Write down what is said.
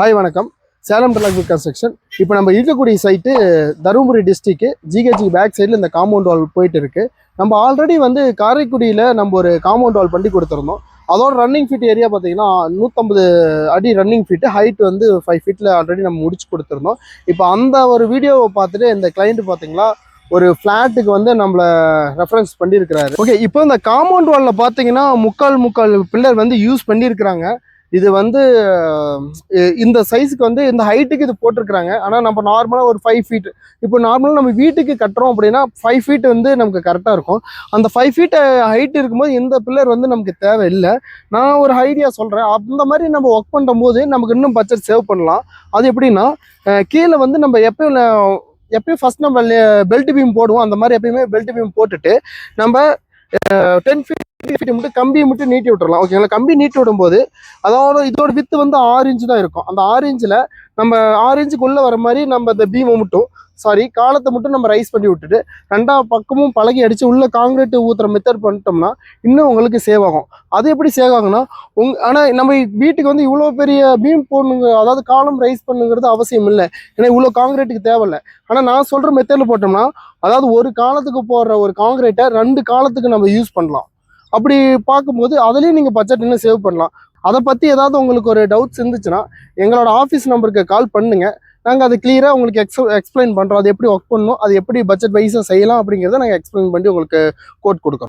Hi வணக்கம். சேலம் டெலாக் construction. இப்போ நம்ம இருக்கக்கூடிய சைட்டு தருமபுரி டிஸ்ட்ரிக்ட் ஜிஹெச்சி பேக் சைடில் இந்த காம்பவுண்ட் வால் போயிட்டு இருக்கு. நம்ம ஆல்ரெடி வந்து காரைக்குடியில் நம்ம ஒரு காம்பவுண்ட் வால் பண்ணி கொடுத்துருந்தோம். அதோட ரன்னிங் ஃபீட் ஏரியா பார்த்தீங்கன்னா 150 அடி ரன்னிங் ஃபீட்டு, ஹைட் வந்து 5 ஃபீட்டில் ஆல்ரெடி நம்ம முடிச்சு கொடுத்துருந்தோம். இப்போ அந்த ஒரு வீடியோவை பார்த்துட்டு இந்த கிளைண்ட் பார்த்தீங்களா ஒரு ஃப்ளாட்டுக்கு வந்து நம்மளை ரெஃபரன்ஸ் பண்ணியிருக்கிறாரு. ஓகே, இப்போ இந்த காம்பவுண்ட் வாலில் பார்த்தீங்கன்னா முக்கால் பில்லர் வந்து யூஸ் பண்ணியிருக்கிறாங்க. இது வந்து இந்த சைஸுக்கு வந்து இந்த ஹைட்டுக்கு இது போட்டிருக்கிறாங்க. ஆனால் நம்ம நார்மலாக ஒரு 5 ஃபீட், இப்போ நார்மலாக நம்ம வீட்டுக்கு கட்டுறோம் அப்படின்னா 5 ஃபீட் வந்து நமக்கு கரெக்டாக இருக்கும். அந்த 5 ஃபீட் ஹைட் இருக்கும்போது இந்த பில்லர் வந்து நமக்கு தேவையில்லை. நான் ஒரு ஐடியா சொல்கிறேன். அந்த மாதிரி நம்ம ஒர்க் பண்ணும்போது நமக்கு இன்னும் பட்ஜெட் சேவ் பண்ணலாம். அது எப்படின்னா, கீழே வந்து நம்ம எப்பயும் ஃபர்ஸ்ட் நம்ம பெல்ட் பீம் போடுவோம். அந்த மாதிரி எப்பயுமே பெல்ட் பீம் போட்டுட்டு நம்ம 10 ஃபீட் மட்டும் கம்பியை மட்டும் நீட்டி விட்டுறலாம். ஓகேங்களா? கம்பி நீட்டி விடும்போது அதாவது இதோட வித்து வந்து 6 இன்ச்சு தான் இருக்கும். அந்த 6 இன்ச்சில் நம்ம 6 இன்ச்சுக்குள்ளே வர மாதிரி நம்ம இந்த பீமை மட்டும் காலத்தை மட்டும் நம்ம ரைஸ் பண்ணி விட்டுட்டு 2 பக்கமும் பழகி அடித்து உள்ள காங்கிரீட் ஊற்றுற மெத்தட் பண்ணிட்டோம்னா இன்னும் உங்களுக்கு சேவ் ஆகும். அது எப்படி சேவ் ஆகும்னா, ஆனால் நம்ம வீட்டுக்கு வந்து இவ்வளோ பெரிய பீம் போடணுங்க, அதாவது காலம் ரைஸ் பண்ணுங்கிறது அவசியம் இல்லை. ஏன்னா இவ்வளோ காங்கிரீட்டுக்கு தேவையில்லை. ஆனால் நான் சொல்கிற மெத்தடில் போட்டோம்னா, அதாவது ஒரு காலத்துக்கு போடுற ஒரு காங்கிரீட்டை 2 காலத்துக்கு நம்ம யூஸ் பண்ணலாம். அப்படி பார்க்கும்போது அதுலேயும் நீங்கள் பட்ஜெட் இன்னும் சேவ் பண்ணலாம். அதை பற்றி ஏதாவது உங்களுக்கு ஒரு டவுட்ஸ் இருந்துச்சுன்னா எங்களோட ஆஃபீஸ் நம்பருக்கு கால் பண்ணுங்கள். நாங்கள் அதை கிளியராக உங்களுக்கு எக்ஸ்பிளைன் பண்ணுறோம். அது எப்படி ஒர்க் பண்ணணும், அது எப்படி பட்ஜெட் வைஸாக செய்யலாம் அப்படிங்கிறத நாங்கள் எக்ஸ்பிளைன் பண்ணி உங்களுக்கு கோட் கொடுக்குறோம்.